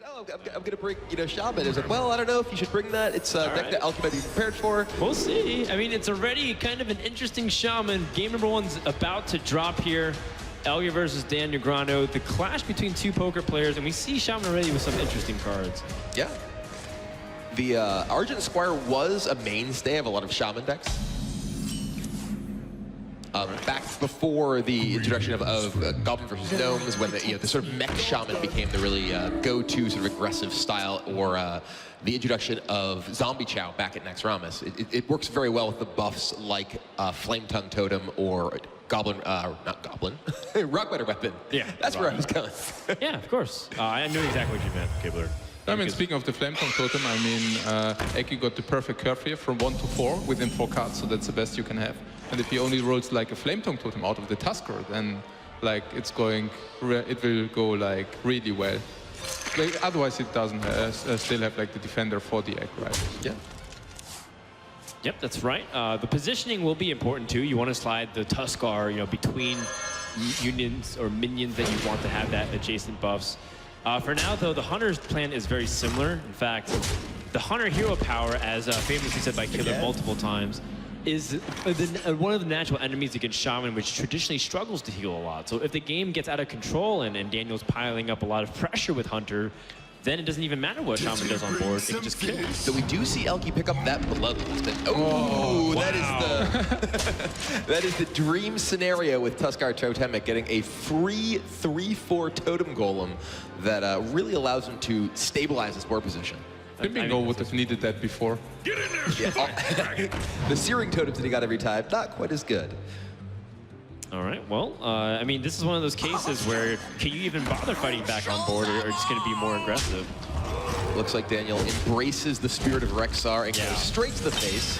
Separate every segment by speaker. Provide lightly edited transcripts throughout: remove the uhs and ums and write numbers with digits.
Speaker 1: I'm going to bring, Shaman. It's like, well, I don't know if you should bring that. It's a deck that ElbY might be prepared for.
Speaker 2: We'll see. I mean, it's already kind of an interesting Shaman. Game number one's about to drop here. ElbY versus Dan Negreanu. The clash between two poker players, and we see Shaman already with some interesting cards.
Speaker 1: Yeah. The Argent Squire was a mainstay of a lot of Shaman decks. Back before the introduction of Goblin versus Gnomes, when the sort of mech Shaman became the really go-to sort of aggressive style, or the introduction of Zombie Chow back at Naxxramas. It works very well with the buffs like Flame Tongue Totem or Goblin, not Goblin, Rockbiter Weapon.
Speaker 2: Yeah,
Speaker 1: that's where I was going.
Speaker 2: Yeah, of course. I knew exactly what you meant, Kibler.
Speaker 3: I mean, speaking of the Flame Tongue Totem, I mean, ElbY got the perfect curve here from 1 to 4 within 4 cards, so that's the best you can have. And if he only rolls like a Flame Tongue Totem out of the Tusker, then like it will go like really well. Like, otherwise, it doesn't still have like the defender for the egg, right?
Speaker 1: Yeah.
Speaker 2: Yep, that's right. The positioning will be important too. You want to slide the Tuskar, between unions or minions that you want to have that adjacent buffs. For now, though, the Hunter's plan is very similar. In fact, the Hunter hero power, as famously said by Killer multiple times, is one of the natural enemies against Shaman, which traditionally struggles to heal a lot. So if the game gets out of control and Daniel's piling up a lot of pressure with Hunter, then it doesn't even matter what Shaman does on board, it can just kill.
Speaker 1: So we do see ElbY pick up that Bloodlust. Oh, wow. That is the dream scenario with Tuskar Totemic, getting a free 3/4 Totem Golem that really allows him to stabilize his board position.
Speaker 3: Pinpingho would have needed that before.
Speaker 4: Get in there!
Speaker 1: Yeah. The Searing Totems that he got every time, not quite as good.
Speaker 2: All right, well, I mean, this is one of those cases where can you even bother fighting back on board, or just going to be more aggressive?
Speaker 1: Looks like Daniel embraces the spirit of Rexxar and goes straight to the face.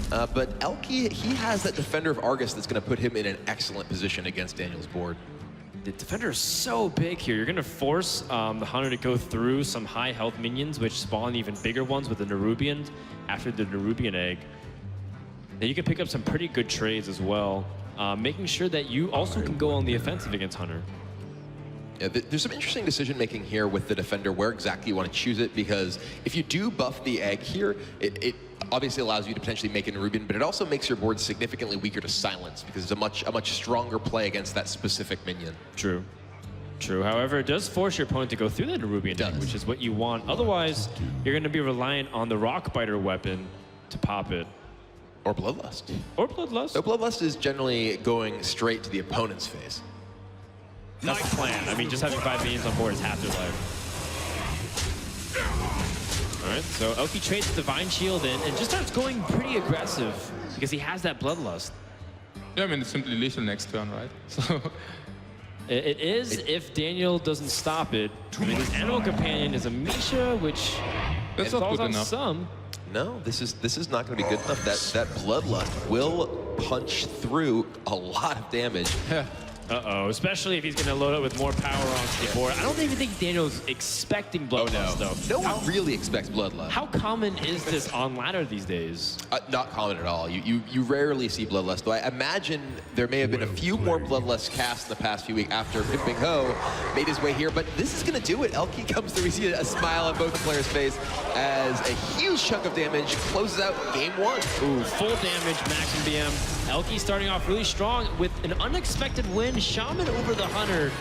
Speaker 1: But ElbY, he has that Defender of Argus that's going to put him in an excellent position against Daniel's board.
Speaker 2: The Defender is so big here. You're going to force the Hunter to go through some high health minions, which spawn even bigger ones with the Nerubian after the Nerubian egg. Then you can pick up some pretty good trades as well, making sure that you also can go on the offensive against Hunter.
Speaker 1: Yeah, there's some interesting decision making here with the Defender, where exactly you want to choose it, because if you do buff the egg here, it obviously allows you to potentially make a Nerubian, but it also makes your board significantly weaker to silence, because it's a much stronger play against that specific minion.
Speaker 2: True. True. However, it does force your opponent to go through the Nerubian egg, which is what you want. Otherwise, you're going to be reliant on the Rockbiter weapon to pop it.
Speaker 1: Or Bloodlust.
Speaker 2: Or Bloodlust.
Speaker 1: No, Bloodlust is generally going straight to the opponent's face.
Speaker 2: That's the plan. I mean, just having 5 minions on board is half their life. All right, so ElbY trades Divine Shield in and just starts going pretty aggressive because he has that Bloodlust.
Speaker 3: Yeah, I mean, it's simply lethal next turn, right? So
Speaker 2: it is if Daniel doesn't stop it. I mean, his Animal Companion is a Misha, which
Speaker 3: that's not
Speaker 2: falls
Speaker 3: good
Speaker 2: on
Speaker 3: enough.
Speaker 2: Some.
Speaker 1: No, this is not going to be good enough. That Bloodlust will punch through a lot of damage.
Speaker 2: Uh-oh, especially if he's going to load up with more power onto the board. I don't even think Daniel's expecting Bloodlust, though.
Speaker 1: No one really expects Bloodlust.
Speaker 2: How common is this on ladder these days?
Speaker 1: Not common at all. You rarely see Bloodlust, though. I imagine there may have been a few more Bloodlust casts in the past few weeks after Pinpingho made his way here, but this is going to do it. ElbY comes through. We see a smile on both the players' face as a huge chunk of damage closes out game 1.
Speaker 2: Ooh, full damage, max and BM. ElbY starting off really strong with an unexpected win. Shaman over the Hunter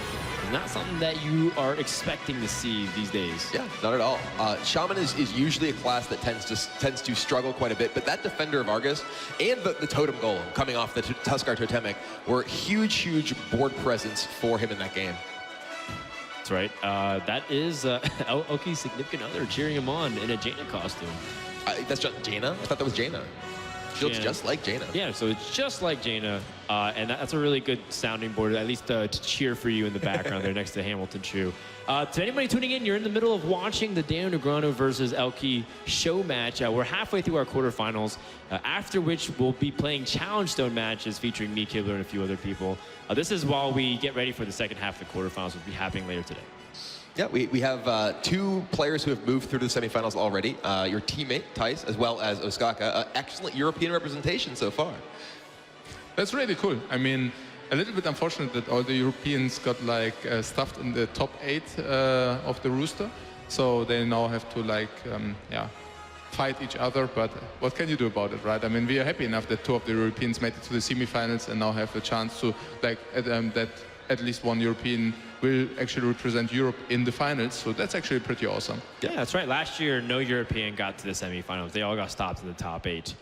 Speaker 2: is not something that you are expecting to see these days.
Speaker 1: Yeah, not at all. Shaman is usually a class that tends to struggle quite a bit, but that Defender of Argus and the Totem Golem coming off the Tuskar Totemic were huge board presence for him in that game.
Speaker 2: That's right. That is ElbY's significant other cheering him on in a Jaina costume.
Speaker 1: That's just Jaina? I thought that was Jaina. She looks just like Jaina.
Speaker 2: Yeah, so it's just like Jaina, and that's a really good sounding board, at least to cheer for you in the background there next to Hamilton Chu. To anybody tuning in, you're in the middle of watching the Dan Negreanu versus ElbY show match. We're halfway through our quarterfinals, after which we'll be playing Challenge Stone matches featuring me, Kibler, and a few other people. This is while we get ready for the second half of the quarterfinals, which will be happening later today.
Speaker 1: Yeah, we have 2 players who have moved through to the semifinals already. Your teammate, Thijs, as well as Ostaka. Excellent European representation so far.
Speaker 3: That's really cool. I mean, a little bit unfortunate that all the Europeans got like stuffed in the top 8 of the rooster. So they now have to like, fight each other. But what can you do about it, right? I mean, we are happy enough that 2 of the Europeans made it to the semifinals and now have a chance to like that at least one European will actually represent Europe in the finals. So that's actually pretty awesome.
Speaker 2: Yeah, that's right. Last year, no European got to the semifinals. They all got stopped in the top 8.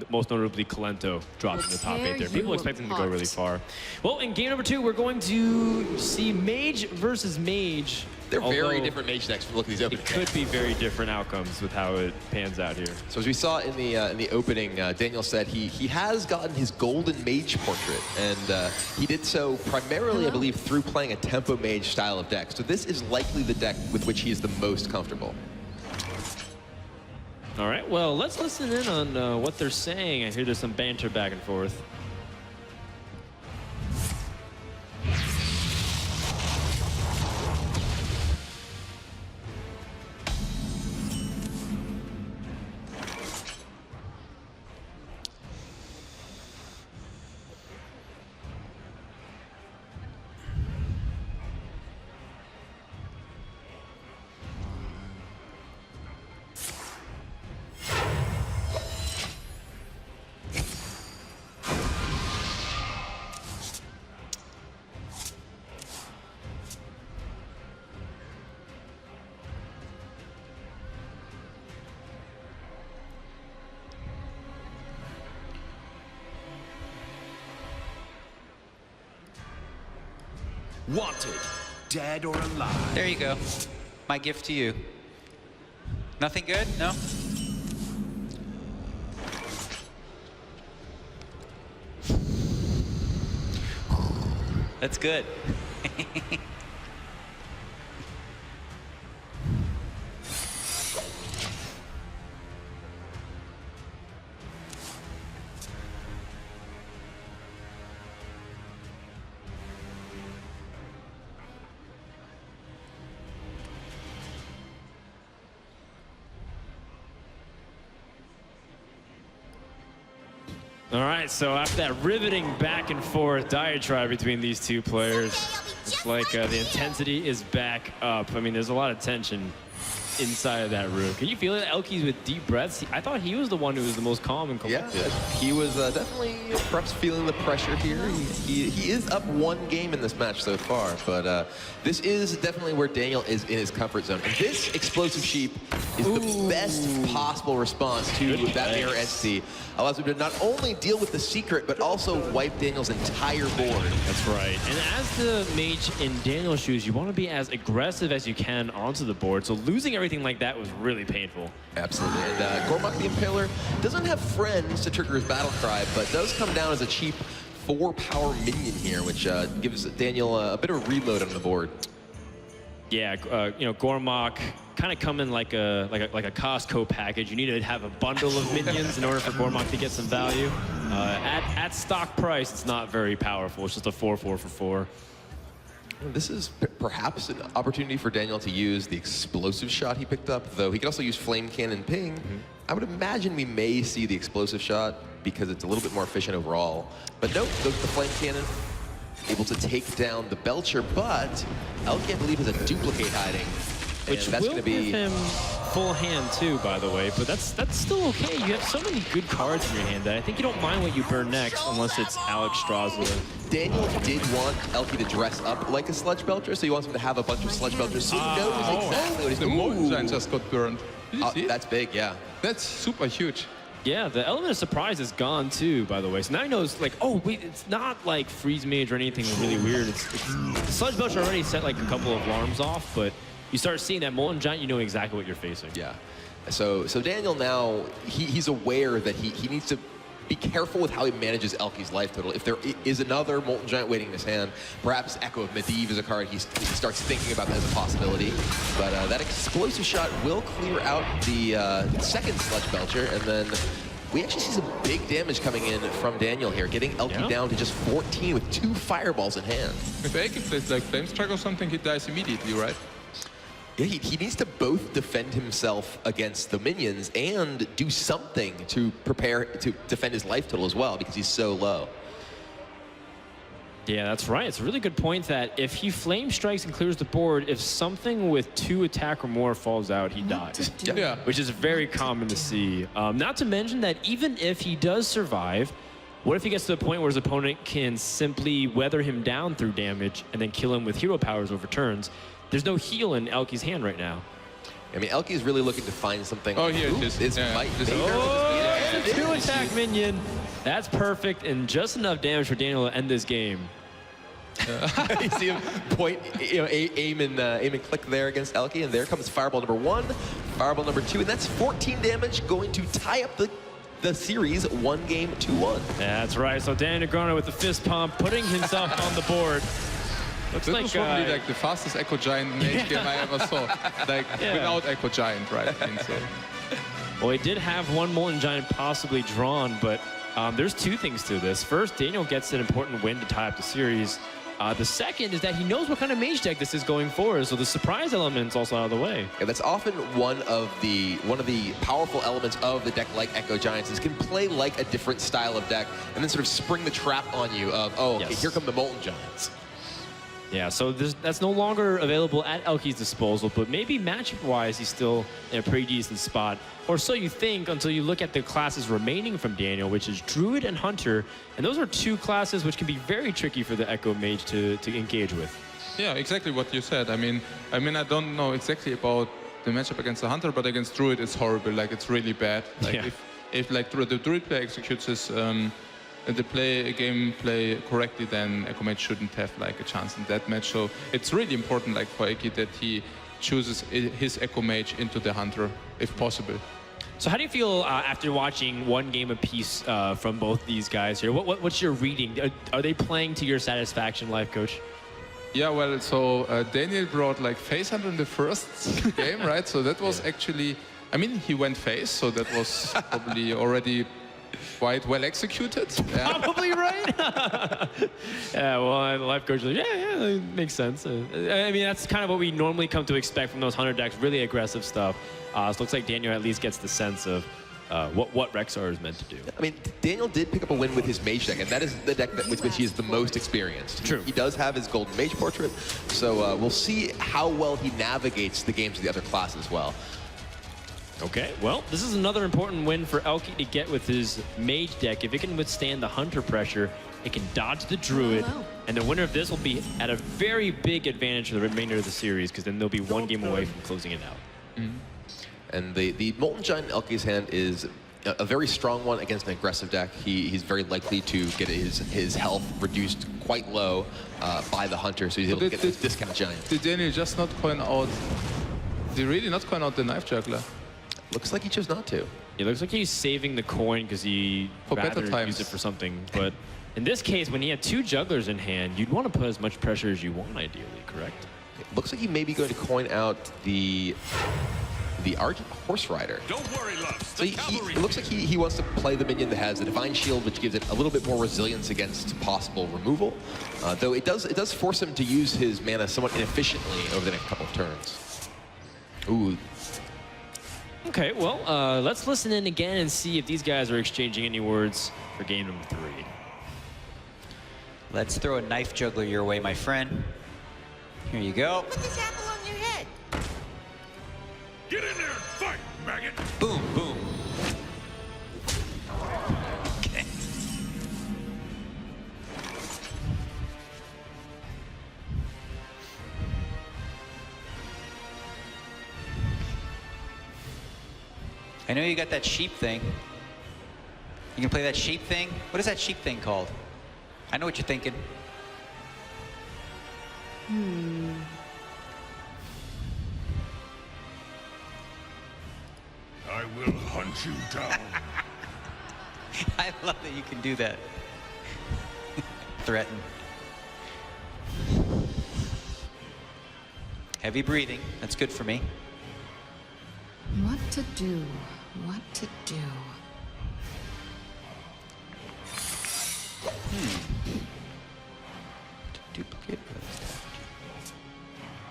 Speaker 2: Most notably, Colento dropped in the top 8 there. People expect him to go really far. Well, in game number 2, we're going to see Mage versus Mage.
Speaker 1: They're very different Mage decks from looking at these opening.
Speaker 2: It could be very different outcomes with how it pans out here.
Speaker 1: So as we saw in the opening, Daniel said he has gotten his golden Mage portrait, and he did so primarily, I believe, through playing a tempo Mage style of deck. So this is likely the deck with which he is the most comfortable.
Speaker 2: All right, well, let's listen in on what they're saying. I hear there's some banter back and forth.
Speaker 4: Wanted, dead or alive.
Speaker 5: There you go. My gift to you. Nothing good? No? That's good.
Speaker 2: All right, so after that riveting back and forth diatribe between these two players, it's like the intensity is back up. I mean, there's a lot of tension inside of that room. Can you feel it? ElbY's with deep breaths. I thought he was the one who was the most calm and collected.
Speaker 1: Yeah, he was definitely perhaps feeling the pressure here. He is up 1 game in this match so far, but this is definitely where Daniel is in his comfort zone. And this explosive sheep is the best possible response to that mirror entity. Allows him to not only deal with the secret, but also wipe Daniel's entire board.
Speaker 2: That's right. And as the mage in Daniel's shoes, you want to be as aggressive as you can onto the board. So losing everything like that was really painful.
Speaker 1: Absolutely. And Gormak the Impaler doesn't have friends to trigger his battle cry, but does come down as a cheap 4-power minion here, which gives Daniel a bit of a reload on the board.
Speaker 2: Yeah, you know, Gormak kind of come in like a Costco package. You need to have a bundle of minions in order for Gormak to get some value. At stock price, it's not very powerful. It's just a 4/4 for 4.
Speaker 1: This is perhaps an opportunity for Daniel to use the explosive shot he picked up, though he could also use Flame Cannon Ping. I would imagine we may see the explosive shot because it's a little bit more efficient overall. But nope, goes to the Flame Cannon, able to take down the Belcher, but ElbY, I believe, has a duplicate hiding.
Speaker 2: Which
Speaker 1: that's
Speaker 2: will
Speaker 1: going to be
Speaker 2: give him full hand too, by the way, but that's still okay. You have so many good cards in your hand that I think you don't mind what you burn next, unless it's Alex Strasler.
Speaker 1: Daniel did want ElbY to dress up like a Sludge Belcher, so he wants him to have a bunch of Sludge Belchers, so he knows exactly what he's
Speaker 3: The
Speaker 1: doing.
Speaker 3: Molten Giant just got burned. Did you see it?
Speaker 1: That's big, yeah.
Speaker 3: That's super huge.
Speaker 2: Yeah, the element of surprise is gone too, by the way. So now he knows, like, oh wait, it's not like Freeze Mage or anything really weird. It's the Sludge Belcher already set like a couple of alarms off, but you start seeing that Molten Giant, you know exactly what you're facing.
Speaker 1: Yeah. So Daniel now, he's aware that he needs to be careful with how he manages ElbY's life total. If there is another Molten Giant waiting in his hand, perhaps Echo of Medivh is a card he starts thinking about that as a possibility. But that explosive shot will clear out the second Sludge Belcher, and then we actually see some big damage coming in from Daniel here, getting ElbY down to just 14 with 2 fireballs in hand.
Speaker 3: If Aki plays like Flamestrike or something, he dies immediately, right?
Speaker 1: Yeah, he needs to both defend himself against the minions and do something to prepare to defend his life total as well, because he's so low.
Speaker 2: Yeah, that's right. It's a really good point that if he flame strikes and clears the board, if something with 2 attack or more falls out, he dies.
Speaker 3: Yeah.
Speaker 2: Which is very common to see. Not to mention that even if he does survive, what if he gets to the point where his opponent can simply weather him down through damage and then kill him with hero powers over turns? There's no heal in ElbY's hand right now.
Speaker 1: I mean, ElbY is really looking to find something.
Speaker 3: Oh, here it is.
Speaker 1: This
Speaker 3: Yeah.
Speaker 1: might be.
Speaker 2: Oh, it's a 2-attack minion. That's perfect and just enough damage for Daniel to end this game.
Speaker 1: You see him point, aim and click there against ElbY, and there comes fireball number 1, fireball number 2, and that's 14 damage, going to tie up the series 1 game to 1.
Speaker 2: That's right. So Daniel Negreanu with the fist pump, putting himself on the board. Looks
Speaker 3: This
Speaker 2: like
Speaker 3: was probably like the fastest Echo Giant mage game I ever saw. Like without Echo Giant, right? I mean, so.
Speaker 2: Well, he did have 1 Molten Giant possibly drawn, but there's 2 things to this. First, Daniel gets an important win to tie up the series. The second is that he knows what kind of mage deck this is going forward, so the surprise element's also out of the way.
Speaker 1: Yeah, that's often one of the powerful elements of the deck like Echo Giants is can play like a different style of deck and then sort of spring the trap on you of, oh, okay,
Speaker 2: Yes.
Speaker 1: here come the Molten Giants.
Speaker 2: Yeah, so that's no longer available at ElbY's disposal, but maybe matchup-wise, he's still in a pretty decent spot. Or so you think until you look at the classes remaining from Daniel, which is Druid and Hunter. And those are 2 classes which can be very tricky for the Echo Mage to engage with.
Speaker 3: Yeah, exactly what you said. I mean, I don't know exactly about the matchup against the Hunter, but against Druid, it's horrible. Like, it's really bad. Like,
Speaker 2: Yeah.
Speaker 3: if like the Druid player executes his gameplay correctly, then Echo Mage shouldn't have like a chance in that match. So it's really important, like for Eki, that he chooses his Echo Mage into the Hunter, if possible.
Speaker 2: So how do you feel after watching 1 game apiece from both these guys here? What's your reading? Are they playing to your satisfaction, life coach?
Speaker 3: Yeah, well, so Daniel brought like face hunter in the first game, right? So that was actually, I mean, he went face, so that was probably already quite well executed. Yeah.
Speaker 2: Probably right. Yeah, well, the life coach is like, yeah, it makes sense. I mean, that's kind of what we normally come to expect from those Hunter decks, really aggressive stuff. So it looks like Daniel at least gets the sense of what Rexar is meant to do.
Speaker 1: I mean, Daniel did pick up a win with his Mage deck, and that is the deck with which he is the most experienced.
Speaker 2: True.
Speaker 1: He does have his Golden Mage portrait, so we'll see how well he navigates the games of the other class as well.
Speaker 2: Okay, well, this is another important win for ElbY to get with his Mage deck. If it can withstand the Hunter pressure, it can dodge the Druid, and the winner of this will be at a very big advantage for the remainder of the series, because then they'll be 1 game away from closing it out.
Speaker 1: Mm-hmm. And the Molten Giant in ElbY's hand is a very strong one against an aggressive deck. He's very likely to get his health reduced quite low by the Hunter, so he's able to get this discount Giant.
Speaker 3: Did Daniel just not coin out, did he really not coin out the Knife Juggler?
Speaker 1: Looks like he chose not to.
Speaker 2: It looks like he's saving the coin because he
Speaker 3: For
Speaker 2: rather
Speaker 3: better times.
Speaker 2: use it for something. But in this case, when he had 2 jugglers in hand, you'd want to put as much pressure as you want, ideally, correct?
Speaker 1: It looks like he may be going to coin out the Argent Horse Rider.
Speaker 4: Don't worry, love.
Speaker 1: So it looks like he wants to play the minion that has the Divine Shield, which gives it a little bit more resilience against possible removal. Though it does force him to use his mana somewhat inefficiently over the next couple of turns. Ooh.
Speaker 2: Okay, well, let's listen in again and see if these guys are exchanging any words for game number 3.
Speaker 5: Let's throw a Knife Juggler your way, my friend. Here you go.
Speaker 6: Put this apple on your head.
Speaker 4: Get in there and fight, maggot.
Speaker 5: Boom, boom. Okay. I know you got that sheep thing. You can play that sheep thing? What is that sheep thing called? I know what you're thinking.
Speaker 4: I will hunt you down.
Speaker 5: I love that you can do that. Threaten. Heavy breathing. That's good for me.
Speaker 6: What to do? What to do?
Speaker 5: Duplicate.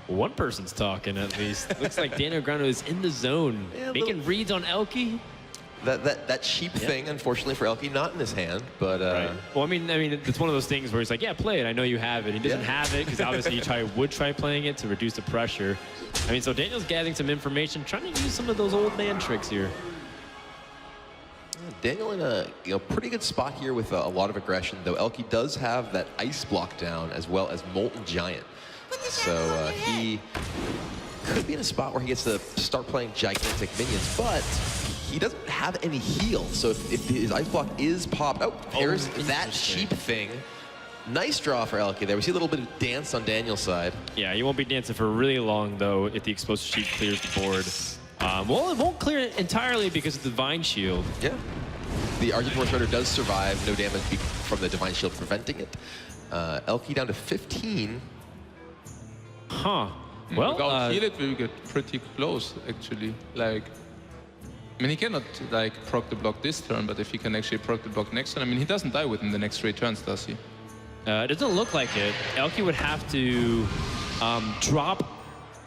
Speaker 2: One person's talking, at least. Looks like Daniel Negreanu is in the zone, making reads on ElbY.
Speaker 1: That sheep thing, unfortunately for ElbY, not in his hand, but
Speaker 2: Right. Well, I mean, it's one of those things where he's like, yeah, play it. I know you have it. He doesn't have it because obviously he would try playing it to reduce the pressure. I mean, so Daniel's gathering some information, trying to use some of those old man tricks here.
Speaker 1: Daniel in a pretty good spot here with a lot of aggression, though ElbY does have that ice block down as well as Molten Giant. So he could be in a spot where he gets to start playing gigantic minions, but he doesn't have any heal. So if his ice block is popped, there's that sheep thing. Nice draw for ElbY there. We see a little bit of dance on Daniel's side. Yeah,
Speaker 2: he won't be dancing for really long, though, if the explosive sheep clears the board. Well, it won't clear it entirely because of the Divine Shield.
Speaker 1: Yeah. The Argent Shredder does survive. No damage from the Divine Shield preventing it. ElbY down to 15.
Speaker 2: Huh. Well,
Speaker 3: without heal, it will get pretty close, actually. Like, I mean, he cannot, like, proc the block this turn, but if he can actually proc the block next turn, I mean, he doesn't die within the next 3 turns, does he?
Speaker 2: It doesn't look like it. ElbY would have to drop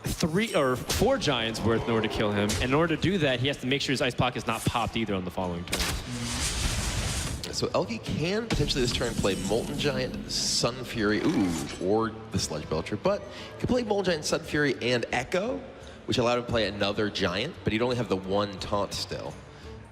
Speaker 2: 3 or 4 giants worth in order to kill him. And in order to do that, he has to make sure his ice block is not popped either on the following turn.
Speaker 1: So ElbY can potentially this turn play Molten Giant, Sun Fury, or the Sludge Belcher, but he can play Molten Giant, Sun Fury, and Echo, which allowed him to play another Giant, but he'd only have the 1 taunt still.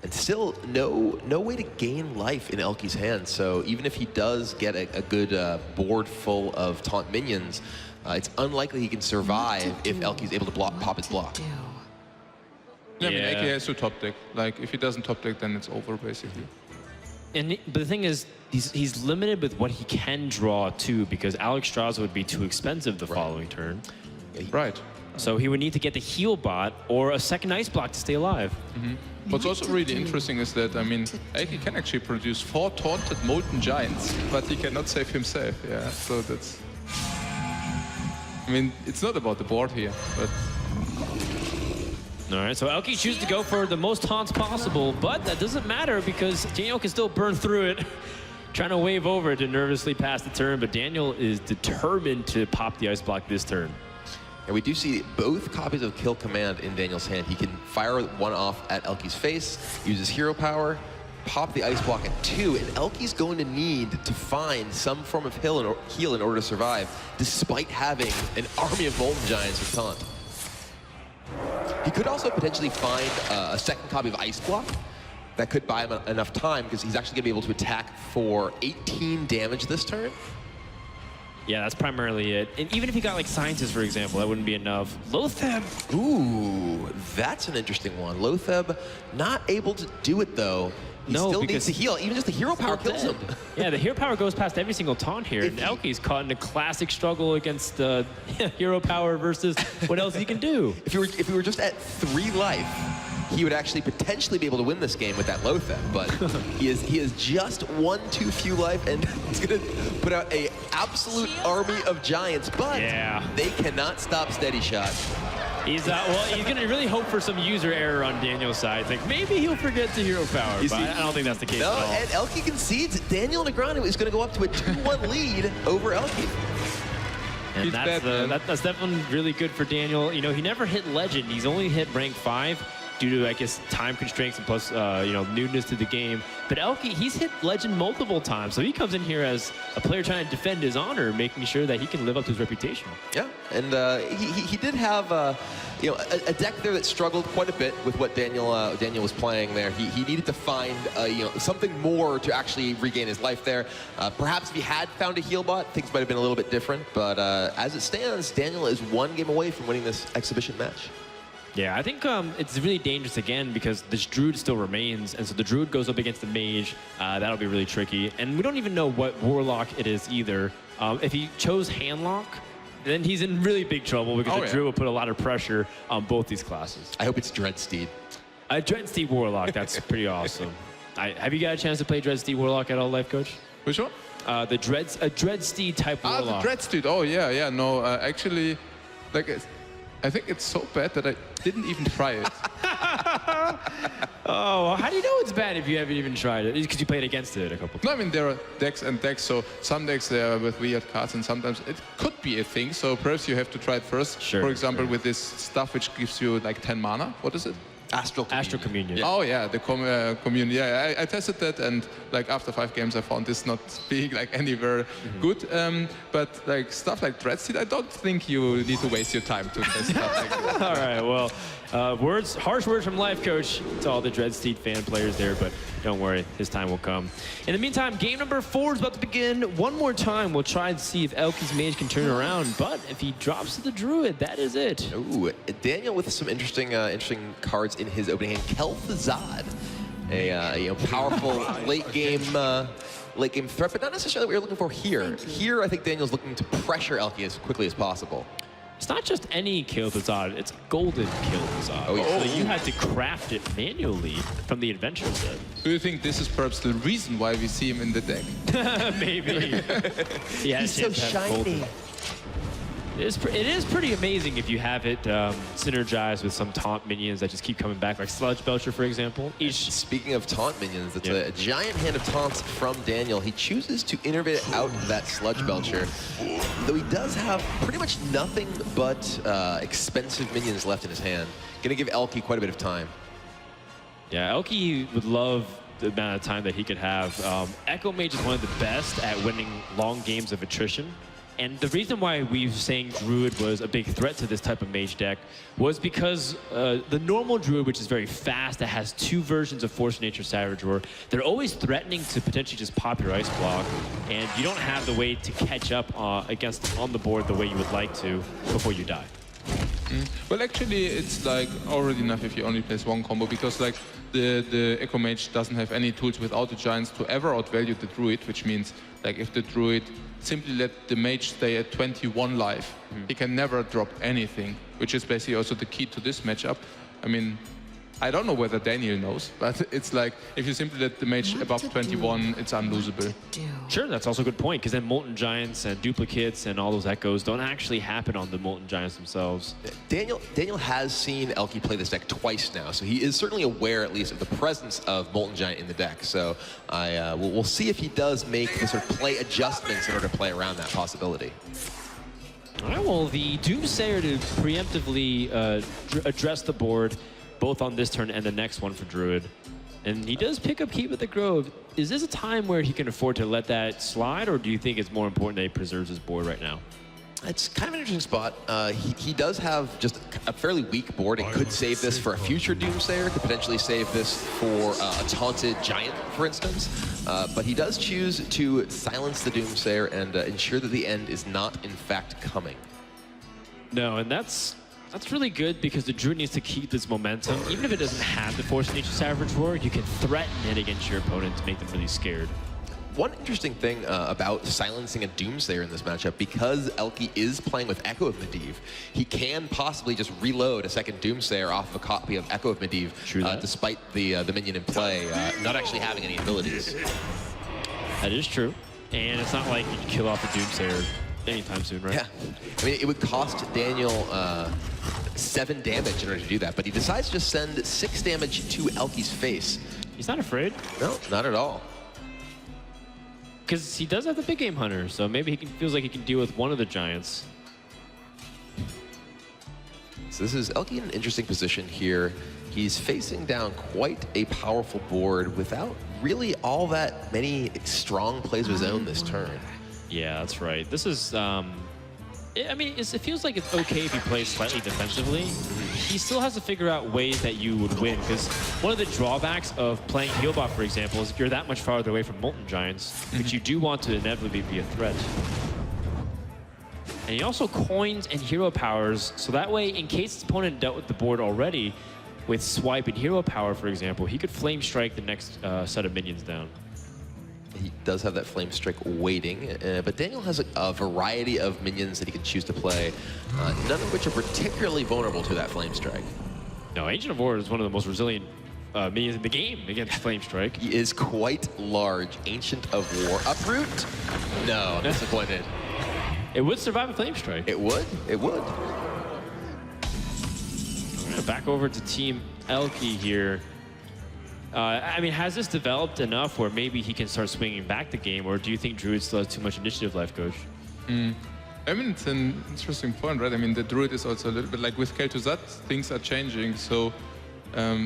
Speaker 1: And still, no way to gain life in ElbY's hand. So even if he does get a good board full of taunt minions, it's unlikely he can survive if ElbY's able to pop his block.
Speaker 3: Yeah, I mean, AK has to top deck. Like, if he doesn't top deck, then it's over, basically.
Speaker 2: But the thing is, he's limited with what he can draw, too, because Alex Straza would be too expensive the following turn.
Speaker 3: Right.
Speaker 2: So he would need to get the heal bot or a second ice block to stay alive.
Speaker 3: What's also really interesting is that, I mean, ElbY can actually produce 4 taunted Molten Giants, but he cannot save himself. Yeah, so that's... I mean, it's not about the board here, but...
Speaker 2: All right, so ElbY chooses to go for the most taunts possible, but that doesn't matter because Daniel can still burn through it. Trying to wave over it to nervously pass the turn, but Daniel is determined to pop the ice block this turn.
Speaker 1: And we do see both copies of Kill Command in Daniel's hand. He can fire one off at ElbY's face, uses hero power, pop the ice block at 2, and ElbY's going to need to find some form of heal in order to survive, despite having an army of Molten Giants with taunt. He could also potentially find a second copy of Ice Block that could buy him enough time because he's actually going to be able to attack for 18 damage this turn.
Speaker 2: Yeah, that's primarily it. And even if he got like Scientist, for example, that wouldn't be enough. Lotheb.
Speaker 1: Ooh, that's an interesting one. Lotheb not able to do it though. He still needs to heal. Even just the hero power kills him.
Speaker 2: Yeah, the hero power goes past every single taunt here. And ElbY's caught in a classic struggle against the hero power versus what else he can do.
Speaker 1: If he were just at 3 life, he would actually potentially be able to win this game with that Lotheb. But he is just 1 too few life, and he's going to put out an absolute army of giants. But they cannot stop Steady Shot.
Speaker 2: He's he's going to really hope for some user error on Daniel's side. Like maybe he'll forget the hero power, but I don't think that's the case at all.
Speaker 1: And ElbY concedes. Daniel Negreanu is going to go up to a 2-1 lead over ElbY.
Speaker 2: And that's definitely really good for Daniel. You know, he never hit Legend. He's only hit rank 5 due to, I guess, time constraints and plus, you know, newness to the game. But ElbY, he's hit Legend multiple times, so he comes in here as a player trying to defend his honor, making sure that he can live up to his reputation.
Speaker 1: Yeah, and he did have, you know, a deck there that struggled quite a bit with what Daniel was playing there. He needed to find, you know, something more to actually regain his life there. Perhaps if he had found a heal bot, things might have been a little bit different. But as it stands, Daniel is 1 game away from winning this exhibition match.
Speaker 2: Yeah, I think it's really dangerous again because this Druid still remains, and so the Druid goes up against the Mage. That'll be really tricky, and we don't even know what Warlock it is either. If he chose Handlock, then he's in really big trouble because the Druid will put a lot of pressure on both these classes.
Speaker 1: I hope it's Dreadsteed.
Speaker 2: Dreadsteed Warlock, that's pretty awesome. Have you got a chance to play Dreadsteed Warlock at all, Life Coach?
Speaker 3: Which one?
Speaker 2: A Dreadsteed type Warlock.
Speaker 3: The Dreadsteed. Oh, yeah. No, actually, like, I think it's so bad that I didn't even try it.
Speaker 2: Oh, how do you know it's bad if you haven't even tried it? Because you played against it a couple times.
Speaker 3: No, I mean, there are decks and decks, so some decks there are with weird cards, and sometimes it could be a thing, so perhaps you have to try it first.
Speaker 2: Sure,
Speaker 3: for example, with this stuff which gives you like 10 mana. What is it?
Speaker 1: Astral
Speaker 2: Communion.
Speaker 1: Yeah.
Speaker 3: Oh yeah, the community. Yeah, I tested that, and like after 5 games, I found this not being like anywhere good. But like stuff like Dreadseed, I don't think you need to waste your time to test stuff like that.
Speaker 2: All right, well, harsh words from Life Coach to all the Dreadseed fan players there, but don't worry, his time will come. In the meantime, game number 4 is about to begin. One more time, we'll try and see if ElbY's mage can turn around, but if he drops to the Druid, that is it.
Speaker 1: Ooh, Daniel with some interesting cards in his opening hand. Kel'Thuzad, a powerful late game threat, but not necessarily what you're looking for here. Here, I think Daniel's looking to pressure ElbY as quickly as possible.
Speaker 2: It's not just any Kel'Thuzad, it's golden Kel'Thuzad.
Speaker 1: Oh, yeah.
Speaker 2: So you had to craft it manually from the adventure set.
Speaker 3: Do you think this is perhaps the reason why we see him in the deck?
Speaker 2: Maybe. Yeah,
Speaker 1: He's so shiny.
Speaker 2: It is pretty amazing if you have it synergized with some taunt minions that just keep coming back, like Sludge Belcher, for example.
Speaker 1: Speaking of taunt minions, it's a giant hand of taunts from Daniel. He chooses to innervate out that Sludge Belcher, though he does have pretty much nothing but expensive minions left in his hand. Gonna give ElbY quite a bit of time.
Speaker 2: Yeah, ElbY would love the amount of time that he could have. Echo Mage is one of the best at winning long games of attrition. And the reason why we were saying Druid was a big threat to this type of mage deck was because the normal Druid, which is very fast, that has 2 versions of Force of Nature Savage Roar, they're always threatening to potentially just pop your Ice Block, and you don't have the way to catch up against on the board the way you would like to before you die.
Speaker 3: Well, actually, it's like already enough if you only place 1 combo, because like the Echo Mage doesn't have any tools without the Giants to ever outvalue the Druid, which means like if the Druid simply let the Mage stay at 21 life, he can never drop anything, which is basically also the key to this matchup. I mean, I don't know whether Daniel knows, but it's like if you simply let the Mage above 21, it's unlosable.
Speaker 2: Sure, that's also a good point, because then Molten Giants and duplicates and all those echoes don't actually happen on the Molten Giants themselves.
Speaker 1: Daniel has seen ElbY play this deck twice now, so he is certainly aware at least of the presence of Molten Giant in the deck. So we'll see if he does make the sort of play adjustments in order to play around that possibility.
Speaker 2: All right, well, the Doomsayer to preemptively address the board, both on this turn and the next one for Druid. And he does pick up Keep with the Grove. Is this a time where he can afford to let that slide, or do you think it's more important that he preserves his board right now?
Speaker 1: It's kind of an interesting spot. He does have just a fairly weak board. It could save this for a future Doomsayer, could potentially save this for a taunted Giant, for instance. But he does choose to silence the Doomsayer and ensure that the end is not, in fact, coming.
Speaker 2: No, and that's really good, because the Druid needs to keep this momentum. Even if it doesn't have the Force of Nature Savage Roar, you can threaten it against your opponent to make them really scared.
Speaker 1: One interesting thing about silencing a Doomsayer in this matchup, because ElbY is playing with Echo of Medivh, he can possibly just reload a second Doomsayer off of a copy of Echo of Medivh, despite the minion in play not actually having any abilities.
Speaker 2: That is true. And it's not like you can kill off a Doomsayer anytime soon, right?
Speaker 1: Yeah. I mean, it would cost Daniel 7 damage in order to do that, but he decides to just send 6 damage to ElbY's face.
Speaker 2: He's not afraid.
Speaker 1: No, not at all.
Speaker 2: Because he does have the big game hunter, so maybe feels like he can deal with one of the Giants.
Speaker 1: So this is ElbY in an interesting position here. He's facing down quite a powerful board without really all that many strong plays of his own this turn.
Speaker 2: Yeah, that's right. This is, I mean, it feels like it's okay if he plays slightly defensively. He still has to figure out ways that you would win, because one of the drawbacks of playing Healbot, for example, is if you're that much farther away from Molten Giants, which you do want to inevitably be a threat. And he also coins and hero powers, so that way, in case his opponent dealt with the board already, with Swipe and hero power, for example, he could Flame Strike the next set of minions down.
Speaker 1: He does have that Flame Strike waiting, but Daniel has a variety of minions that he can choose to play, none of which are particularly vulnerable to that Flame Strike.
Speaker 2: No, Ancient of War is one of the most resilient minions in the game against Flame Strike.
Speaker 1: He is quite large. Ancient of War. Uproot? No, I'm disappointed.
Speaker 2: It would survive a Flame Strike.
Speaker 1: It would? It would.
Speaker 2: Back over to Team ElbY here. I mean, has this developed enough where maybe he can start swinging back the game, or do you think Druid still has too much initiative left, Coach?
Speaker 3: I mean, it's an interesting point, right? I mean, the Druid is also a little bit like with Kel'Thuzad, things are changing. So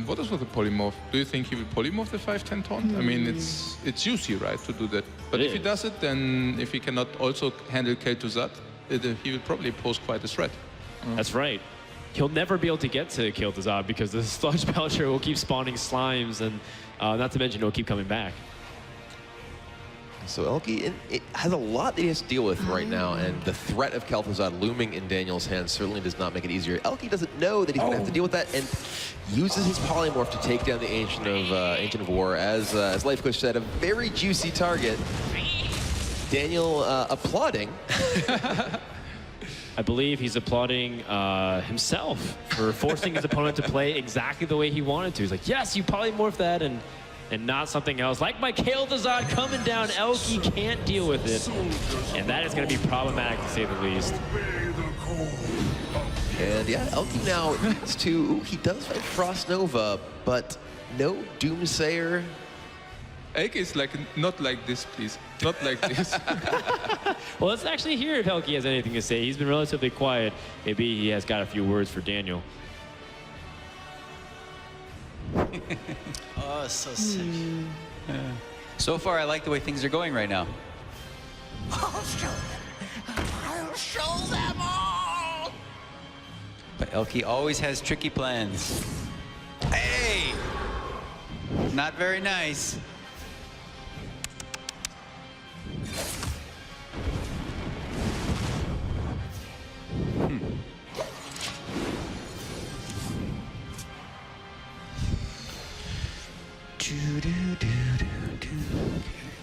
Speaker 3: What is with the polymorph? Do you think he will polymorph the 5-10 taunt? I mean, it's juicy, right, to do that. But if he does it, then if he cannot also handle Kel'Thuzad, he will probably pose quite a threat.
Speaker 2: That's right. He'll never be able to get to Kel'Thuzad because the Sludge Belcher will keep spawning slimes, and not to mention it'll keep coming back.
Speaker 1: So ElbY it has a lot that he has to deal with right now, and the threat of Kel'Thuzad looming in Daniel's hands certainly does not make it easier. ElbY doesn't know that he's going to have to deal with that, and uses his polymorph to take down the Ancient of War. As Life Coach said, a very juicy target. Daniel applauding.
Speaker 2: I believe he's applauding himself for forcing his opponent to play exactly the way he wanted to. He's like, yes, you polymorph that, and not something else. Like my Kel'Thuzad coming down, ElbY can't deal with it. And that is going to be problematic, to say the least.
Speaker 1: And yeah, ElbY now needs to... he does fight Frost Nova, but no Doomsayer.
Speaker 3: ElbY is like, not like this, please. Not like this.
Speaker 2: Well, let's actually hear if ElbY has anything to say. He's been relatively quiet. Maybe he has got a few words for Daniel.
Speaker 5: Oh, so sick. So far, I like the way things are going right now.
Speaker 7: I'll show them. I'll show them all.
Speaker 5: But ElbY always has tricky plans. Hey! Not very nice.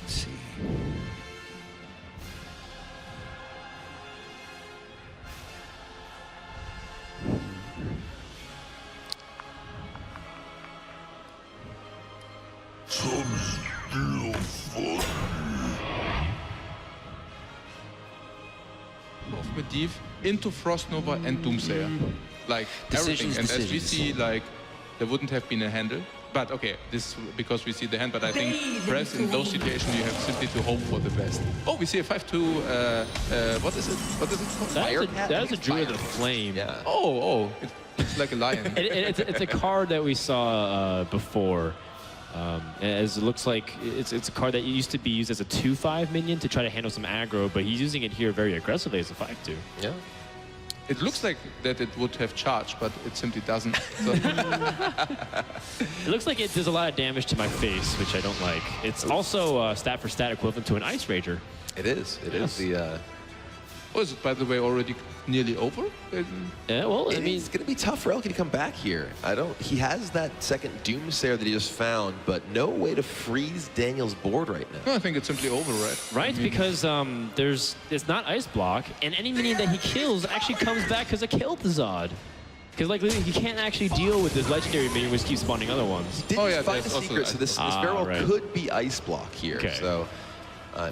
Speaker 5: Let's see.
Speaker 3: Of Medivh into Frost Nova and Doomsayer. Like
Speaker 5: Decisions,
Speaker 3: everything. And as we
Speaker 5: decisions.
Speaker 3: see, like, there wouldn't have been a handle. But okay, this is because we see the hand, but I think perhaps in those situations you have simply to hope for the best. Oh, we see a 5-2, what is it? What is it called?
Speaker 2: That's a Druid of Flame.
Speaker 1: Yeah.
Speaker 3: Oh, it's like a lion.
Speaker 2: It's a card that we saw before. As it looks like it's a card that used to be used as a 2/5 minion to try to handle some aggro, but he's using it here very aggressively as a 5/2.
Speaker 1: Yeah.
Speaker 3: It looks like that it would have charged, but it simply doesn't. So
Speaker 2: It looks like it does a lot of damage to my face, which I don't like. It's also stat for stat equivalent to an Ice Rager.
Speaker 1: It is. It is the...
Speaker 3: was it, by the way, already nearly over?
Speaker 2: Yeah, well, I mean,
Speaker 1: it's going to be tough for ElbY to come back here. He has that second Doomsayer that he just found, but no way to freeze Daniel's board right now.
Speaker 3: No, I think it's simply over, right?
Speaker 2: right, because it's not Ice Block, and any minion that he kills actually comes back because of Kel'Thuzad. Because like he can't actually deal with this legendary minion which keeps spawning other ones.
Speaker 1: Didn't find a
Speaker 3: there's also
Speaker 1: secret, so this very well could be Ice Block here.
Speaker 2: Okay.
Speaker 1: So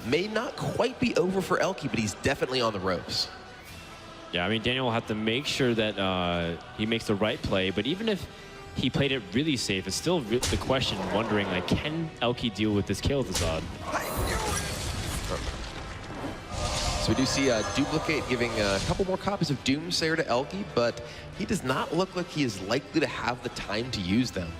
Speaker 1: may not quite be over for ElbY, but he's definitely on the ropes.
Speaker 2: Yeah, I mean, Daniel will have to make sure that he makes the right play, but even if he played it really safe, it's still the question, wondering, like, can ElbY deal with this Kel'Thuzad?
Speaker 1: So we do see Duplicate giving a couple more copies of Doomsayer to ElbY, but he does not look like he is likely to have the time to use them.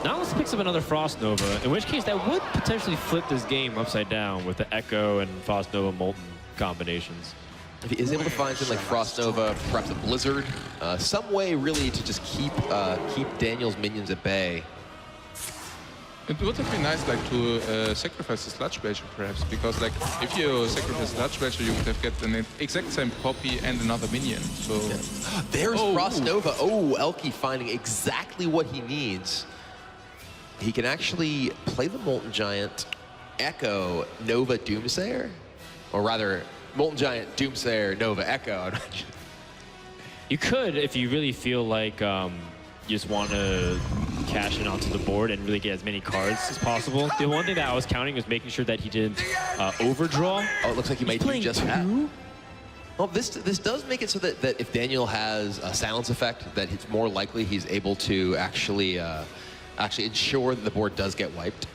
Speaker 2: Now let's pick up another Frost Nova, in which case that would potentially flip this game upside down with the Echo and Frost Nova Molten combinations.
Speaker 1: If he is able to find something like Frost Nova, perhaps a Blizzard, some way really to just keep Daniel's minions at bay.
Speaker 3: It would have been nice, like, to sacrifice the Sludge Belcher, perhaps, because, like, if you sacrifice the Sludge Belcher, you would have get the exact same copy and another minion. So
Speaker 1: yeah. There's Frost Nova. Oh, ElbY finding exactly what he needs. He can actually play the Molten Giant, Echo, Nova, Doomsayer, or rather, Molten Giant, Doomsayer, Nova, Echo.
Speaker 2: You could, if you really feel like you just want to cash in onto the board and really get as many cards as possible. The one thing that I was counting was making sure that he didn't overdraw.
Speaker 1: Oh, it looks like he might do just that. Well, this does make it so that if Daniel has a silence effect, that it's more likely he's able to actually ensure that the board does get wiped.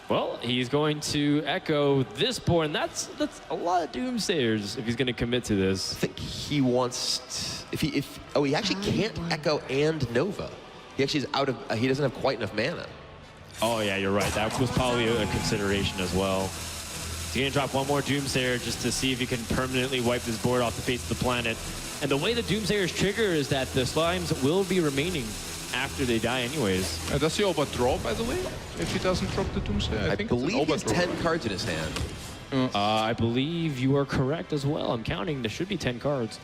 Speaker 2: Well, he's going to echo this board, and that's a lot of Doomsayers if he's going to commit to this.
Speaker 1: I think he wants, he actually can't echo and Nova. He actually is out of, he doesn't have quite enough mana.
Speaker 2: Oh yeah, you're right. That was probably a consideration as well. He's going to drop one more Doomsayer just to see if he can permanently wipe this board off the face of the planet. And the way the Doomsayers trigger is that the slimes will be remaining after they die anyways.
Speaker 3: Does he overdraw, by the way, if he doesn't drop the Doomsayer?
Speaker 1: I believe he has 10 cards in his hand.
Speaker 2: I believe you are correct as well. I'm counting. There should be 10 cards.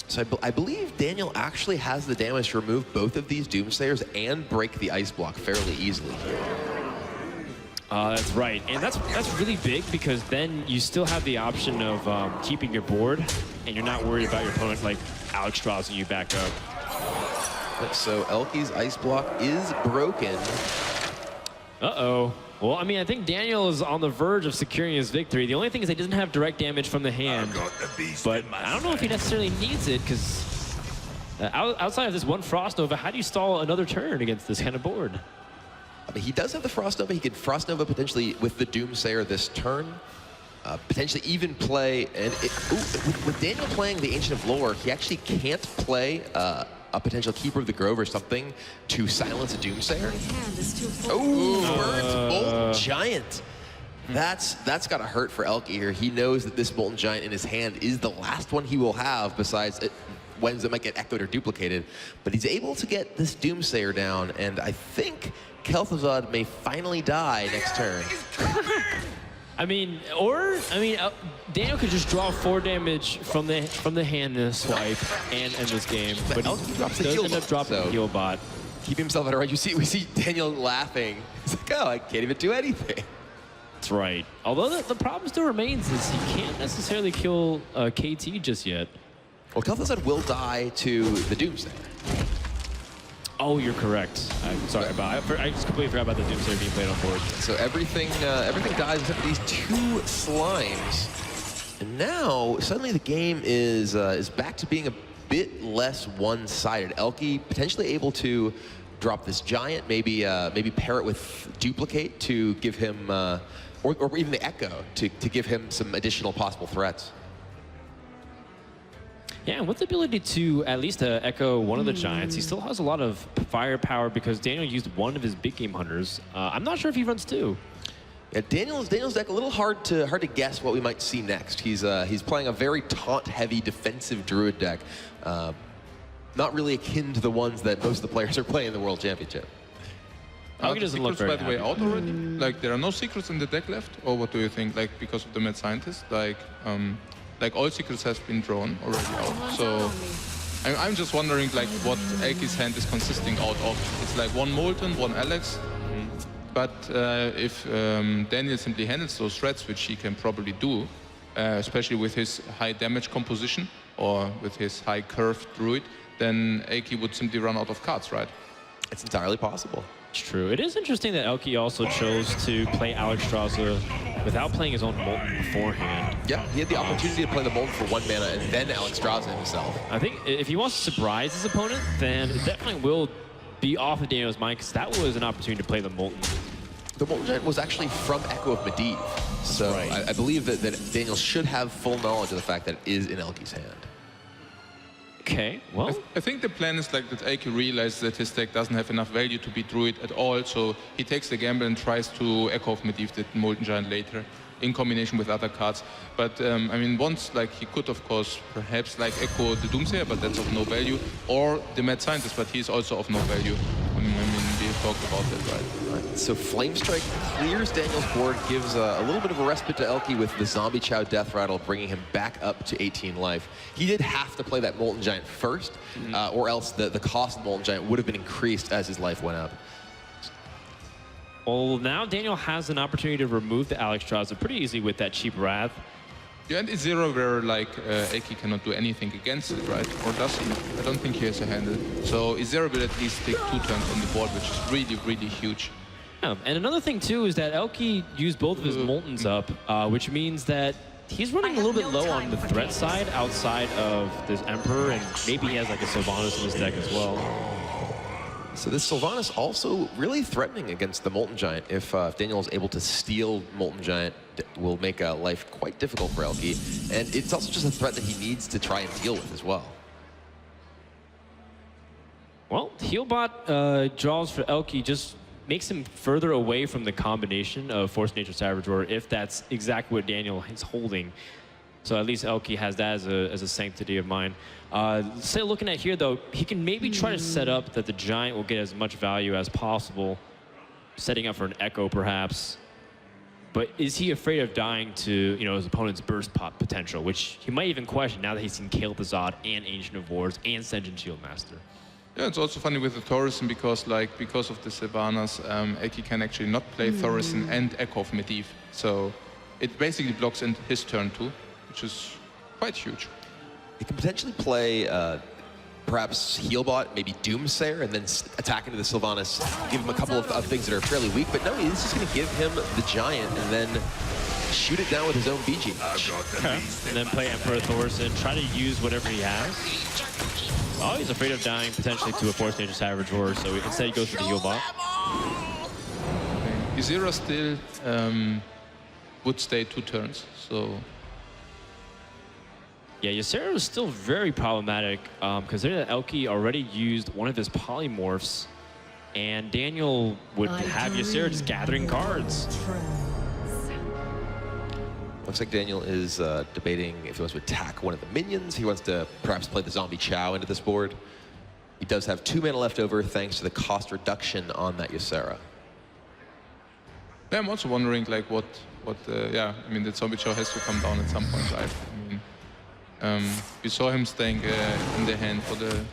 Speaker 1: So I believe Daniel actually has the damage to remove both of these Doomsayers and break the ice block fairly easily here.
Speaker 2: That's right, and that's really big because then you still have the option of keeping your board, and you're not worried about your opponent like Alex Straussing you back up.
Speaker 1: So ElbY's ice block is broken.
Speaker 2: Uh-oh. Well, I mean, I think Daniel is on the verge of securing his victory. The only thing is he doesn't have direct damage from the hand, but I don't know if he necessarily needs it because outside of this one Frost Nova, how do you stall another turn against this kind of board?
Speaker 1: I mean, he does have the Frost Nova. He could Frost Nova potentially with the Doomsayer this turn. Potentially even play, and with Daniel playing the Ancient of Lore, he actually can't play a potential Keeper of the Grove or something to silence a Doomsayer. Oh, burns Molten Giant. That's gotta hurt for ElbY here. He knows that this Molten Giant in his hand is the last one he will have besides ones that might get echoed or duplicated. But he's able to get this Doomsayer down, and I think Kel'Thuzad may finally die next turn.
Speaker 2: Daniel could just draw 4 damage from the hand in a swipe and end this game, but he does end up dropping the heal bot.
Speaker 1: Keep himself at a right. We see Daniel laughing. He's like, oh, I can't even do anything.
Speaker 2: That's right. Although the problem still remains is he can't necessarily kill KT just yet.
Speaker 1: Well, Kel'Thuzad will die to the Doomsayer.
Speaker 2: Oh, you're correct. I'm sorry I just completely forgot about the Doomsayer being played on board.
Speaker 1: So everything dies except for these 2 slimes. And now suddenly the game is back to being a bit less one-sided. ElbY potentially able to drop this giant, maybe pair it with duplicate to give him, or even the echo to give him some additional possible threats.
Speaker 2: Yeah, and with the ability to at least echo one of the giants, he still has a lot of firepower because Daniel used one of his big game hunters. I'm not sure if he runs 2.
Speaker 1: Yeah, Daniel's deck a little hard to guess what we might see next. He's playing a very taunt-heavy defensive druid deck, not really akin to the ones that most of the players are playing in the World Championship.
Speaker 2: ElbY doesn't look very
Speaker 3: by the way, out already? Like, there are no secrets in the deck left? Or what do you think? Like, because of the Mad Scientist? Like all secrets have been drawn already out. So I'm just wondering like what ElbY's hand is consisting out of. It's like 1 Molten, 1 Alex. But if Daniel simply handles those threats, which he can probably do, especially with his high damage composition or with his high curved druid, then ElbY would simply run out of cards, right?
Speaker 1: It's entirely possible.
Speaker 2: It's true. It is interesting that ElbY also chose to play Alex Strauss without playing his own Molten beforehand.
Speaker 1: Yeah, he had the opportunity to play the Molten for 1 mana and then Alex Strauss himself.
Speaker 2: I think if he wants to surprise his opponent, then it definitely will be off of Daniel's mind because that was an opportunity to play the Molten.
Speaker 1: The Molten Giant was actually from Echo of Medivh, so right. I believe that Daniel should have full knowledge of the fact that it is in ElbY's hand.
Speaker 2: Okay, well...
Speaker 3: I think the plan is like that ElbY realizes that his deck doesn't have enough value to be Druid at all, so he takes the gamble and tries to Echo of Medivh the Molten Giant later, in combination with other cards. But, I mean, once, like, he could, of course, perhaps, like, Echo the Doomsayer, but that's of no value, or the Mad Scientist, but he's also of no value. I mean, we talked about that, right?
Speaker 1: So Flame Strike clears Daniel's board, gives a little bit of a respite to ElbY with the Zombie Chow Death Rattle, bringing him back up to 18 life. He did have to play that Molten Giant first, or else the cost of the Molten Giant would have been increased as his life went up.
Speaker 2: Well, now Daniel has an opportunity to remove the Alex Strauss pretty easily with that cheap Wrath.
Speaker 3: Yeah, and it's Zero where, like, ElbY cannot do anything against it, right? Or does he? I don't think he has a handle. So Zero will at least take 2 turns on the board, which is really, really huge.
Speaker 2: Yeah, and another thing, too, is that ElbY used both of his Moltens up, which means that he's running a little bit low on the threat side outside of this Emperor, and maybe he has, like, a Sylvanas in his deck as well.
Speaker 1: So this Sylvanas also really threatening against the Molten Giant. If Daniel is able to steal Molten Giant, will make life quite difficult for ElbY. And it's also just a threat that he needs to try and deal with as well.
Speaker 2: Well, Healbot draws for ElbY just makes him further away from the combination of Force Nature Savage Roar, if that's exactly what Daniel is holding. So at least ElbY has that as a sanctity of mind. Say looking at here though, he can maybe try to set up that the Giant will get as much value as possible, setting up for an Echo perhaps. But is he afraid of dying to, you know, his opponent's burst pop potential, which he might even question now that he's seen Kael'Thuzad and Ancient of Wars and Senjin Shieldmaster.
Speaker 3: Yeah, it's also funny with the Thaurissan because of the Sylvanas, ElbY can actually not play Thaurissan and Echo of Medivh. So it basically blocks in his turn too, which is quite huge.
Speaker 1: He can potentially play perhaps Healbot, maybe Doomsayer, and then attack into the Sylvanas, give him a couple of things that are fairly weak, but no, he's just going to give him the Giant and then shoot it down with his own BG.
Speaker 2: And then play Emperor Thaurissan, try to use whatever he has. Oh, he's afraid of dying potentially to a Force Nature Savage Roar, so instead he goes for the Healbot.
Speaker 3: Okay. Zero still would stay 2 turns, so...
Speaker 2: Yeah, Ysera was still very problematic, considering that ElbY already used one of his polymorphs, and Daniel would have Ysera just gathering cards.
Speaker 1: Looks like Daniel is debating if he wants to attack one of the minions. He wants to perhaps play the Zombie Chow into this board. He does have 2 mana left over thanks to the cost reduction on that Ysera.
Speaker 3: Yeah, I'm also wondering like yeah, I mean the Zombie Chow has to come down at some point, right? I mean, we saw him staying in the hand for the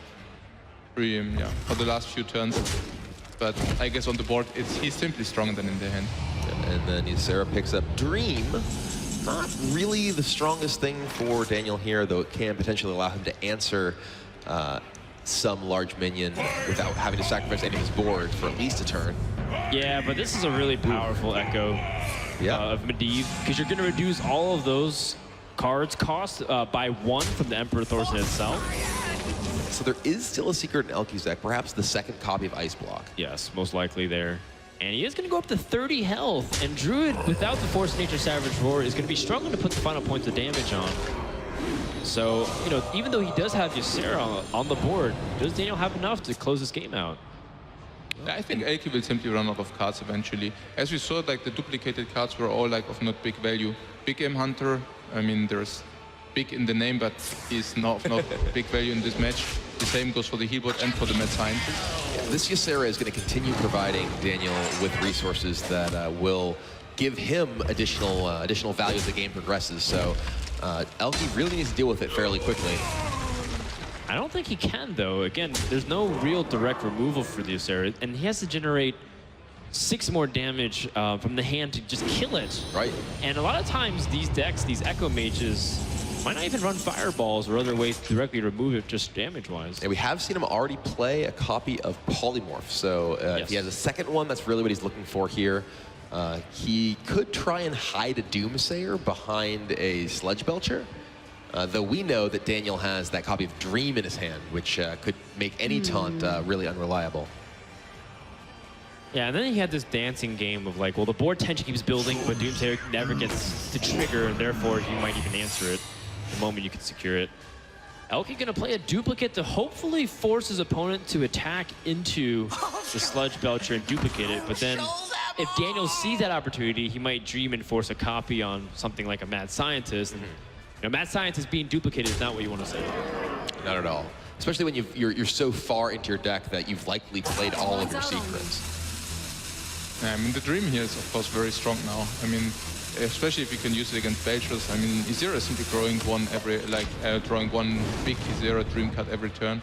Speaker 3: for the last few turns, but I guess on the board he's simply stronger than in the hand.
Speaker 1: And then Ysera picks up Dream. Not really the strongest thing for Daniel here, though it can potentially allow him to answer some large minion without having to sacrifice any of his board for at least a turn.
Speaker 2: Yeah, but this is a really powerful Echo of Medivh, because you're going to reduce all of those cards cost by 1 from the Emperor Thaurissan itself.
Speaker 1: So there is still a secret in ElbY's deck, perhaps the second copy of Ice Block.
Speaker 2: Yes, most likely there. And he is going to go up to 30 health, and Druid, without the Force Nature Savage Roar, is going to be struggling to put the final points of damage on. So, you know, even though he does have Ysera on the board, does Daniel have enough to close this game out?
Speaker 3: I think ElbY will simply run out of cards eventually. As we saw, like the duplicated cards were all like of not big value. Big Game Hunter, I mean, there's big in the name, but he's not big value in this match. The same goes for the Healbot and for the Mad Scientist.
Speaker 1: This Ysera is going to continue providing Daniel with resources that will give him additional value as the game progresses. So ElbY really needs to deal with it fairly quickly.
Speaker 2: I don't think he can, though. Again, there's no real direct removal for the Ysera, and he has to generate 6 more damage from the hand to just kill it.
Speaker 1: Right.
Speaker 2: And a lot of times these decks, these Echo Mages, might not even run fireballs or other ways to directly remove it just damage-wise.
Speaker 1: And we have seen him already play a copy of Polymorph. So if he has a second one, that's really what he's looking for here. He could try and hide a Doomsayer behind a Sledge Belcher. Though we know that Daniel has that copy of Dream in his hand, which could make any taunt really unreliable.
Speaker 2: Yeah, and then he had this dancing game of like, well, the board tension keeps building, but Doomsayer never gets to trigger, and therefore he might even answer it the moment you can secure it. ElbY gonna play a duplicate to hopefully force his opponent to attack into the Sludge Belcher and duplicate it, but then if Daniel sees that opportunity, he might dream and force a copy on something like a Mad Scientist. And, you know, Mad Scientist being duplicated is not what you want to say.
Speaker 1: Not at all. Especially when you're so far into your deck that you've likely played all of your secrets.
Speaker 3: Yeah, I mean, the Dream here is, of course, very strong now. I mean, especially if you can use it against Belchers. I mean, Ysera is simply drawing one big Ysera Dream card every turn.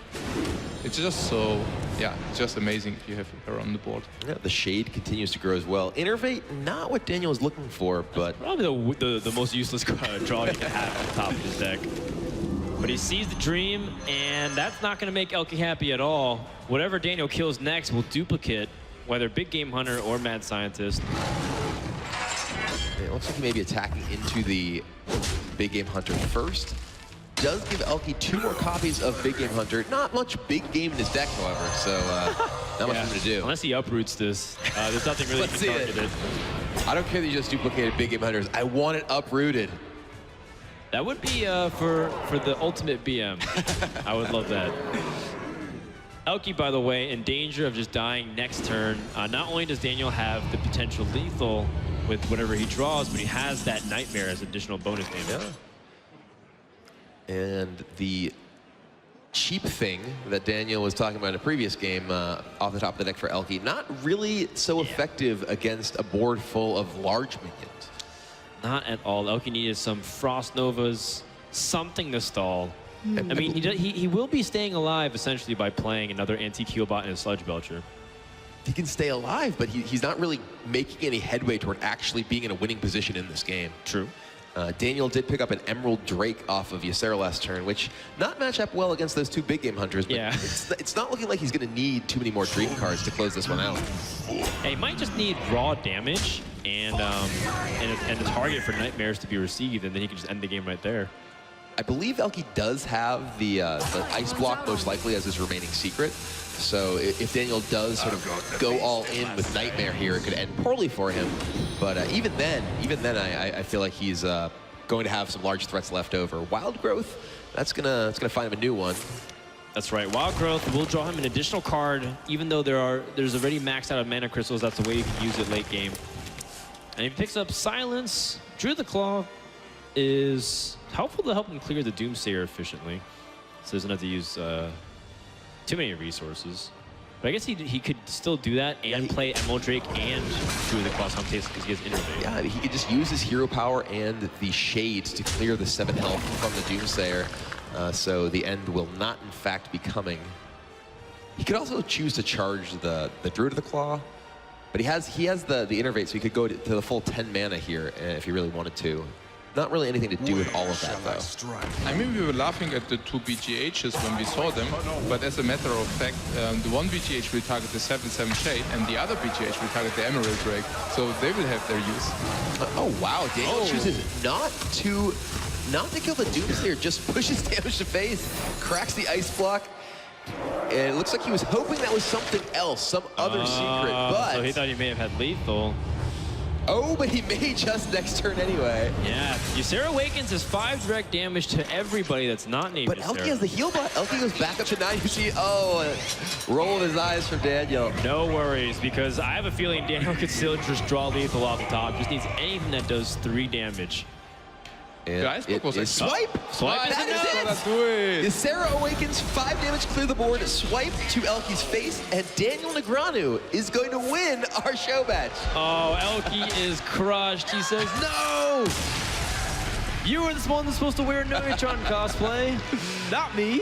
Speaker 3: It's just so, yeah, it's just amazing if you have her on the board.
Speaker 1: Yeah, the Shade continues to grow as well. Innervate, not what Daniel is looking for, but...
Speaker 2: Probably the most useless draw you can have on top of his deck. But he sees the Dream, and that's not going to make ElbY happy at all. Whatever Daniel kills next will duplicate, whether Big Game Hunter or Mad Scientist.
Speaker 1: It looks like he may be attacking into the Big Game Hunter first. Does give ElbY 2 more copies of Big Game Hunter. Not much big game in his deck, however, so Not much for him to do.
Speaker 2: Unless he uproots this, there's nothing really
Speaker 1: Let's
Speaker 2: to
Speaker 1: see
Speaker 2: target it.
Speaker 1: I don't care that you just duplicated big game hunters. I want it uprooted.
Speaker 2: That would be for the ultimate BM. I would love that. ElbY, by the way, in danger of just dying next turn. Not only does Daniel have the potential lethal with whatever he draws, but he has that Nightmare as additional bonus damage.
Speaker 1: Yeah. And the cheap thing that Daniel was talking about in a previous game off the top of the deck for ElbY, not really so effective against a board full of large minions.
Speaker 2: Not at all. ElbY needed some Frost Novas, something to stall. I mean, he will be staying alive essentially by playing another anti-Keelbot and a Sludge Belcher.
Speaker 1: He can stay alive, but he's not really making any headway toward actually being in a winning position in this game.
Speaker 2: True.
Speaker 1: Daniel did pick up an Emerald Drake off of Ysera last turn, which not match up well against those two big game hunters, but
Speaker 2: Yeah.
Speaker 1: it's not looking like he's going to need too many more Dream cards to close this one out.
Speaker 2: Yeah, he might just need raw damage and a target for Nightmares to be received, and then he can just end the game right there.
Speaker 1: I believe ElbY does have the Ice Block most likely as his remaining secret. So if Daniel does sort of go all in with Nightmare here, it could end poorly for him. But even then, I feel like he's going to have some large threats left over. Wild Growth, that's gonna find him a new one.
Speaker 2: That's right. Wild Growth will draw him an additional card, even though there's already maxed out of mana crystals. That's the way you can use it late game. And he picks up Silence. Drew the Claw is helpful to help him clear the Doomsayer efficiently, so he doesn't have to use too many resources. But I guess he could still do that and play Emerald Drake and Drew the Claw simultaneously because he has Innervate.
Speaker 1: Yeah, he could just use his hero power and the Shades to clear the 7 health from the Doomsayer, so the end will not in fact be coming. He could also choose to charge the Druid of the Claw, but he has the Innervate, so he could go to the full 10 mana here if he really wanted to. Not really anything to do with all of that, though.
Speaker 3: I mean, we were laughing at the two BGHs when we saw them, but as a matter of fact, the one BGH will target the 7/7 Shade, and the other BGH will target the Emerald Drake, so they will have their use.
Speaker 1: Oh wow, Daniel chooses not to kill the Doomsayer, just pushes damage to face, cracks the Ice Block, and it looks like he was hoping that was something else, some other secret, but...
Speaker 2: So he thought he may have had lethal.
Speaker 1: Oh, but he may just next turn anyway.
Speaker 2: Yeah, Ysera Awakens is 5 direct damage to everybody that's not named
Speaker 1: But
Speaker 2: Ysera.
Speaker 1: ElbY has the heal bot. ElbY goes back up to 9. You see, roll of his eyes from Daniel.
Speaker 2: No worries, because I have a feeling Daniel could still just draw lethal off the top. Just needs anything that does 3 damage.
Speaker 1: And
Speaker 3: The Ice Block was a
Speaker 1: swipe.
Speaker 2: Swipe is
Speaker 1: That
Speaker 2: enough.
Speaker 1: is
Speaker 3: Do
Speaker 1: it.
Speaker 3: it.
Speaker 1: Ysera Awakens, 5 damage, clear the board, swipe to ElbY's face, and Daniel Negreanu is going to win our show match.
Speaker 2: Oh, ElbY is crushed. He says, no! You were the one that's supposed to wear a Neutron cosplay, not me.